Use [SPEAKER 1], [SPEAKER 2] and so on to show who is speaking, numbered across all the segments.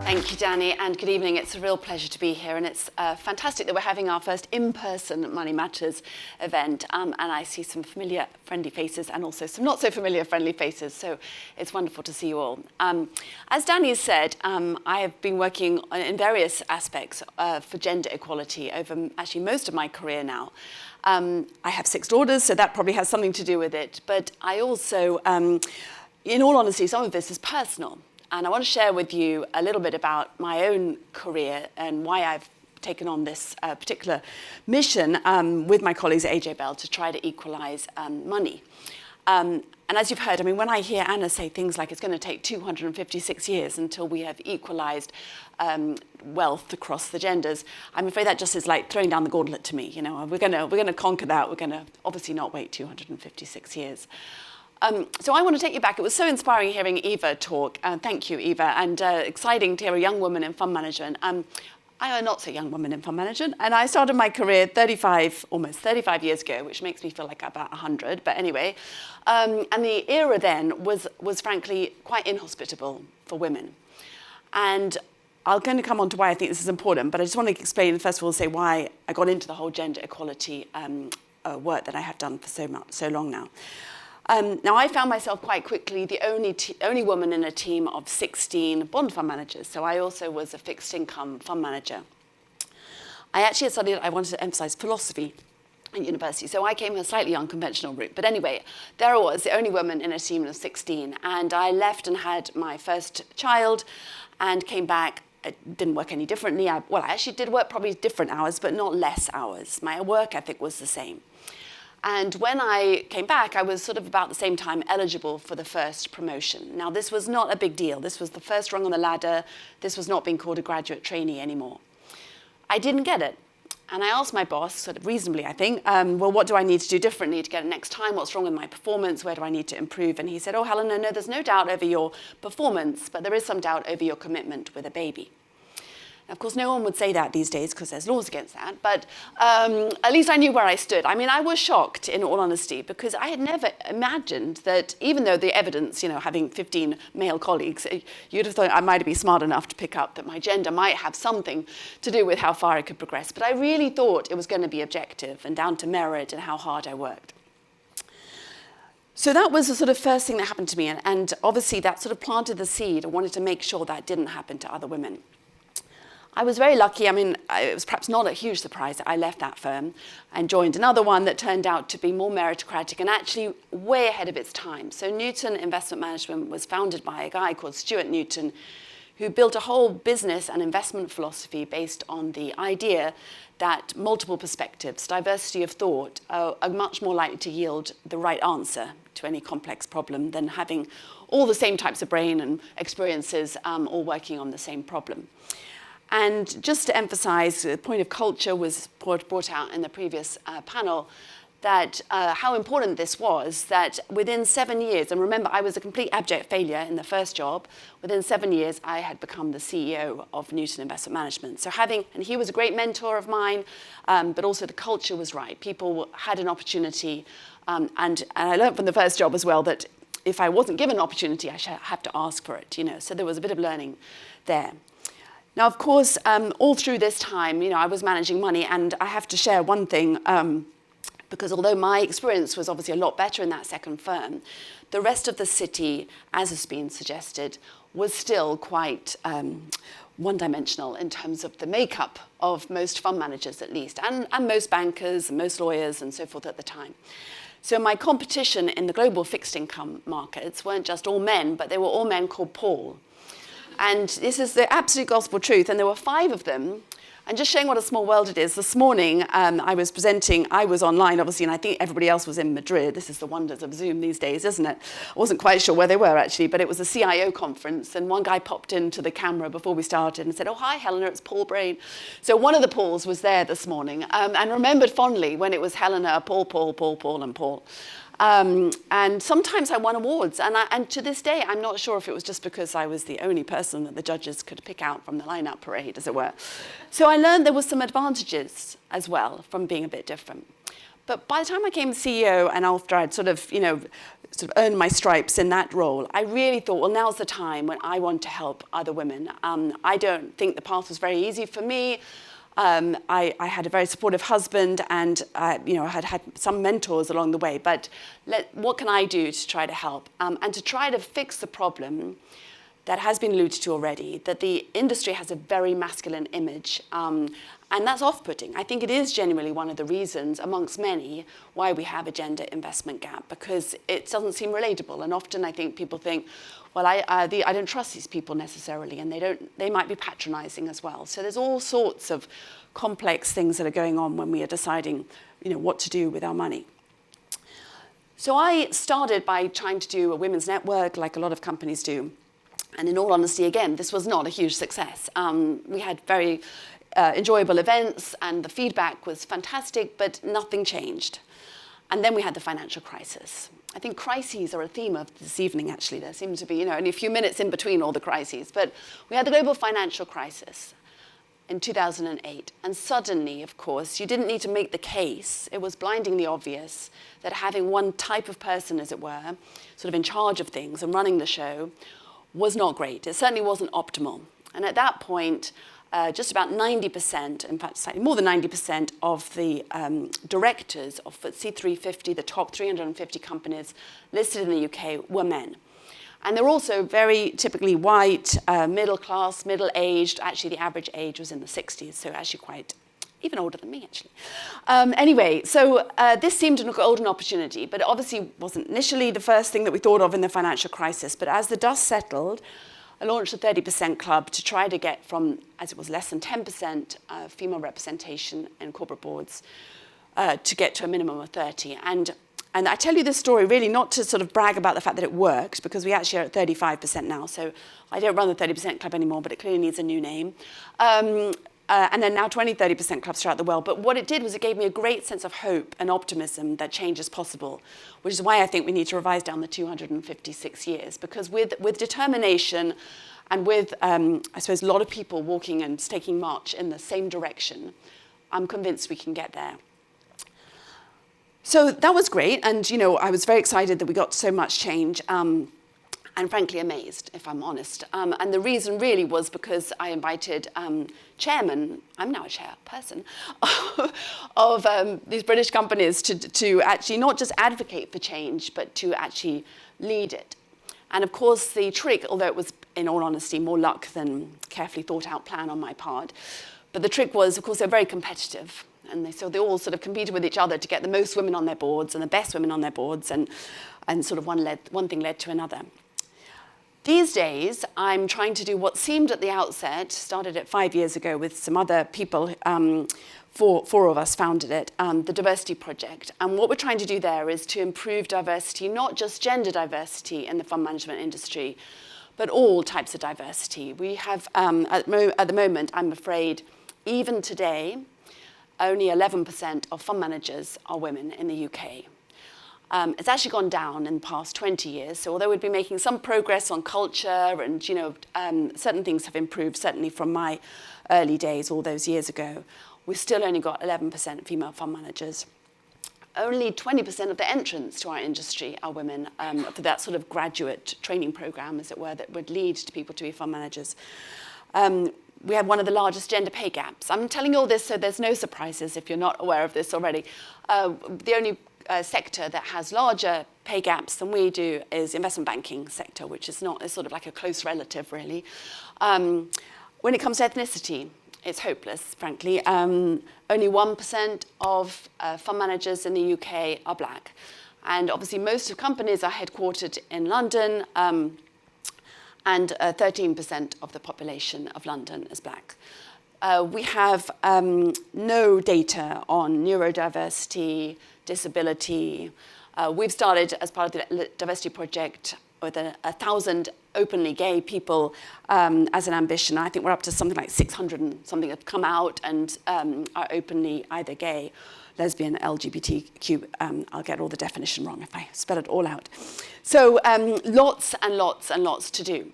[SPEAKER 1] Thank you, Danny, and good evening. It's a real pleasure to be here, and it's fantastic that we're having our first in-person Money Matters event, and I see some familiar, friendly faces and also some not so familiar, friendly faces, so it's wonderful to see you all. As Danny has said, I have been working in various aspects for gender equality over actually most of my career now. I have 6 daughters, so that probably has something to do with it, but I also, in all honesty, some of this is personal. And I want to share with you a little bit about my own career and why I've taken on this particular mission with my colleagues at AJ Bell to try to equalise money. And as you've heard, I mean, when I hear Anna say things like it's going to take 256 years until we have equalised wealth across the genders, I'm afraid that just is like throwing down the gauntlet to me. You know, we're going to conquer that. We're going to obviously not wait 256 years. So I want to take you back. It was so inspiring hearing Eva talk. Thank you, Eva, and exciting to hear a young woman in fund management. I am a not so young woman in fund management, and I started my career almost 35 years ago, which makes me feel like about 100. But anyway, and the era then was frankly quite inhospitable for women. And I'm going to come on to why I think this is important, but I just want to explain, first of all, say why I got into the whole gender equality work that I have done for so long now. Now, I found myself quite quickly the only woman in a team of 16 bond fund managers, so I also was a fixed income fund manager. I actually I wanted to emphasise philosophy at university, so I came a slightly unconventional route. But anyway, there I was, the only woman in a team of 16, and I left and had my first child and came back. It didn't work any differently. I actually did work probably different hours, but not less hours. My work ethic was the same. And when I came back, I was sort of about the same time eligible for the first promotion. Now, this was not a big deal. This was the first rung on the ladder. This was not being called a graduate trainee anymore. I didn't get it. And I asked my boss, sort of reasonably, I think, well, what do I need to do differently to get it next time? What's wrong with my performance? Where do I need to improve? And he said, oh, Helena, no, there's no doubt over your performance, but there is some doubt over your commitment with a baby. Of course, no one would say that these days because there's laws against that, but at least I knew where I stood. I mean, I was shocked, in all honesty, because I had never imagined that even though the evidence, you know, having 15 male colleagues, you'd have thought I might be smart enough to pick up that my gender might have something to do with how far I could progress. But I really thought it was going to be objective and down to merit and how hard I worked. So that was the sort of first thing that happened to me, and obviously that sort of planted the seed. I wanted to make sure that didn't happen to other women. I was very lucky. I mean, it was perhaps not a huge surprise that I left that firm and joined another one that turned out to be more meritocratic and actually way ahead of its time. So Newton Investment Management was founded by a guy called Stuart Newton, who built a whole business and investment philosophy based on the idea that multiple perspectives, diversity of thought, are much more likely to yield the right answer to any complex problem than having all the same types of brain and experiences all working on the same problem. And just to emphasize, the point of culture was brought out in the previous panel, that how important this was, that within 7 years, and remember, I was a complete abject failure in the first job, within 7 years, I had become the CEO of Newton Investment Management. So and he was a great mentor of mine, but also the culture was right. People had an opportunity, and I learned from the first job as well that if I wasn't given an opportunity, I should have to ask for it, you know. So there was a bit of learning there. Now, of course, all through this time, you know, I was managing money, and I have to share one thing, because although my experience was obviously a lot better in that second firm, the rest of the city, as has been suggested, was still quite one-dimensional in terms of the makeup of most fund managers, at least, and most bankers and most lawyers and so forth at the time. So my competition in the global fixed income markets weren't just all men, but they were all men called Paul. And this is the absolute gospel truth. And there were 5 of them. And just showing what a small world it is, this morning I was presenting, I was online, obviously, and I think everybody else was in Madrid. This is the wonders of Zoom these days, isn't it? I wasn't quite sure where they were, actually, but it was a CIO conference. And one guy popped into the camera before we started and said, oh, hi, Helena, it's Paul Brain. So one of the Pauls was there this morning and remembered fondly when it was Helena, Paul, and Paul. And sometimes I won awards, and to this day, I'm not sure if it was just because I was the only person that the judges could pick out from the lineup parade, as it were. So I learned there were some advantages as well from being a bit different. But by the time I became CEO, and after I'd sort of, you know, sort of earned my stripes in that role, I really thought, well, now's the time when I want to help other women. I don't think the path was very easy for me. I had a very supportive husband, and I had some mentors along the way. But what can I do to try to help and to try to fix the problem that has been alluded to already, that the industry has a very masculine image, and that's off-putting. I think it is genuinely one of the reasons, amongst many, why we have a gender investment gap, because it doesn't seem relatable. And often I think people think, well, I don't trust these people necessarily, and they might be patronizing as well. So there's all sorts of complex things that are going on when we are deciding, what to do with our money. So I started by trying to do a women's network, like a lot of companies do. And in all honesty, again, this was not a huge success. We had very enjoyable events, and the feedback was fantastic, but nothing changed. And then we had the financial crisis. I think crises are a theme of this evening, actually. There seems to be, only a few minutes in between all the crises. But we had the global financial crisis in 2008. And suddenly, of course, you didn't need to make the case. It was blindingly obvious that having one type of person, as it were, sort of in charge of things and running the show, was not great. It certainly wasn't optimal. And at that point, just about 90%, in fact, slightly more than 90% of the directors of FTSE 350, the top 350 companies listed in the UK, were men. And they're also very typically white, middle class, middle-aged. Actually, the average age was in the 60s, so actually quite even older than me, actually. Anyway, so this seemed a golden opportunity, but it obviously wasn't initially the first thing that we thought of in the financial crisis. But as the dust settled, I launched a 30% club to try to get from, as it was less than 10% female representation in corporate boards, to get to a minimum of 30. And I tell you this story really not to sort of brag about the fact that it worked, because we actually are at 35% now. So I don't run the 30% club anymore, but it clearly needs a new name. And then now 30% clubs throughout the world. But what it did was it gave me a great sense of hope and optimism that change is possible, which is why I think we need to revise down the 256 years. Because with determination and with, I suppose, a lot of people walking and taking march in the same direction, I'm convinced we can get there. So that was great. And, I was very excited that we got so much change. And frankly amazed, if I'm honest. And the reason really was because I invited chairman, I'm now a chairperson, of these British companies to actually not just advocate for change, but to actually lead it. And of course, the trick, although it was, in all honesty, more luck than carefully thought out plan on my part, but the trick was, of course, they're very competitive. And so they all sort of competed with each other to get the most women on their boards and the best women on their boards, and sort of one thing led to another. These days, I'm trying to do what seemed at the outset, started it 5 years ago with some other people, four of us founded it, the Diversity Project. And what we're trying to do there is to improve diversity, not just gender diversity in the fund management industry, but all types of diversity. We have, at the moment, I'm afraid, even today, only 11% of fund managers are women in the UK. It's actually gone down in the past 20 years. So although we've been making some progress on culture and, certain things have improved, certainly from my early days all those years ago, we've still only got 11% female fund managers. Only 20% of the entrants to our industry are women for that sort of graduate training program, as it were, that would lead to people to be fund managers. We have one of the largest gender pay gaps. I'm telling you all this so there's no surprises if you're not aware of this already. The only sector that has larger pay gaps than we do is investment banking sector, which is not, it's sort of like a close relative, really. When it comes to ethnicity, it's hopeless, frankly. Only 1% of fund managers in the UK are black. And obviously most of companies are headquartered in London, and 13% of the population of London is black. We have no data on neurodiversity, disability. We've started, as part of the Diversity Project, with 1,000 openly gay people as an ambition. I think we're up to something like 600 and something have come out and are openly either gay, lesbian, LGBTQ. I'll get all the definition wrong if I spell it all out. So lots and lots and lots to do.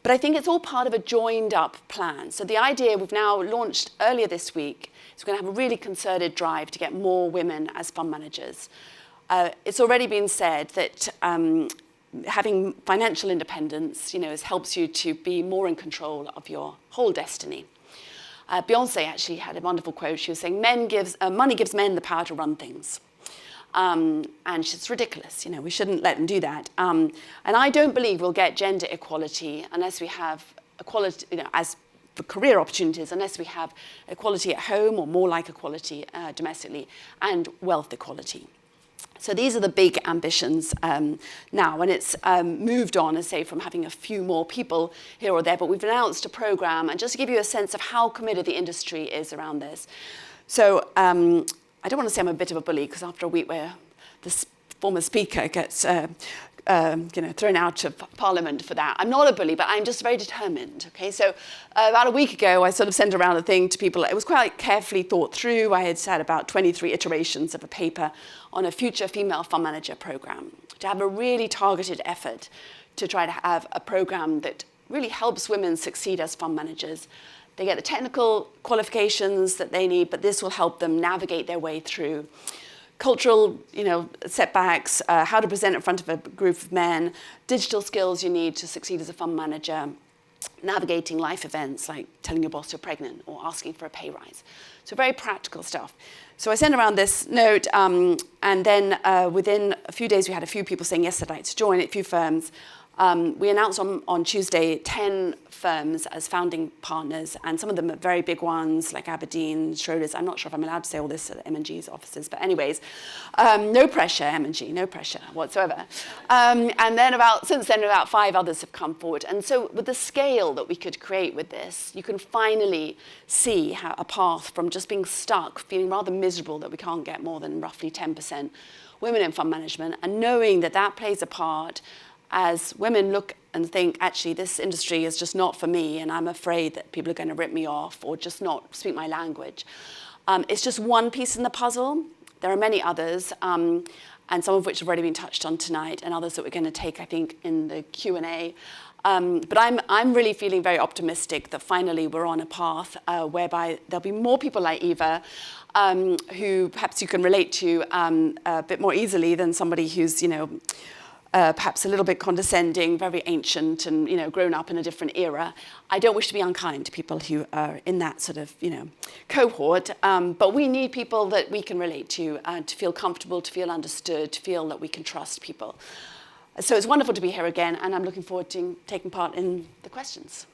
[SPEAKER 1] But I think it's all part of a joined up plan. So the idea we've now launched earlier this week is we're going to have a really concerted drive to get more women as fund managers. It's already been said that having financial independence, helps you to be more in control of your whole destiny. Beyonce actually had a wonderful quote. She was saying, money gives men the power to run things. And it's ridiculous, we shouldn't let them do that. And I don't believe we'll get gender equality unless we have equality, as for career opportunities, unless we have equality at home, or more like equality domestically, and wealth equality. So these are the big ambitions now, and it's moved on, as say, from having a few more people here or there, but we've announced a program, and just to give you a sense of how committed the industry is around this. So I don't want to say I'm a bit of a bully, because after a week where the former speaker gets thrown out of Parliament for that, I'm not a bully, but I'm just very determined. Okay, so about a week ago, I sort of sent around a thing to people. It was quite carefully thought through. I had had about 23 iterations of a paper on a future female fund manager program, to have a really targeted effort to try to have a program that really helps women succeed as fund managers. They get the technical qualifications that they need, but this will help them navigate their way through cultural, setbacks, how to present in front of a group of men, digital skills you need to succeed as a fund manager, navigating life events like telling your boss you're pregnant or asking for a pay rise. So very practical stuff. So I sent around this note, and then within a few days, we had a few people saying yes, they'd like to join, a few firms. We announced on Tuesday 10 firms as founding partners, and some of them are very big ones like Aberdeen, Schroders. I'm not sure if I'm allowed to say all this at M&G's offices, but anyways, no pressure, M&G, no pressure whatsoever. And then since then, about 5 others have come forward. And so with the scale that we could create with this, you can finally see a path from just being stuck, feeling rather miserable that we can't get more than roughly 10% women in fund management, and knowing that that plays a part as women look and think, actually, this industry is just not for me, and I'm afraid that people are going to rip me off or just not speak my language. It's just one piece in the puzzle. There are many others, and some of which have already been touched on tonight, and others that we're going to take, I think, in the Q&A. But I'm really feeling very optimistic that finally we're on a path whereby there'll be more people like Eva, who perhaps you can relate to a bit more easily than somebody who's, perhaps a little bit condescending, very ancient, and grown up in a different era. I don't wish to be unkind to people who are in that sort of cohort, but we need people that we can relate to feel comfortable, to feel understood, to feel that we can trust people. So it's wonderful to be here again, and I'm looking forward to taking part in the questions.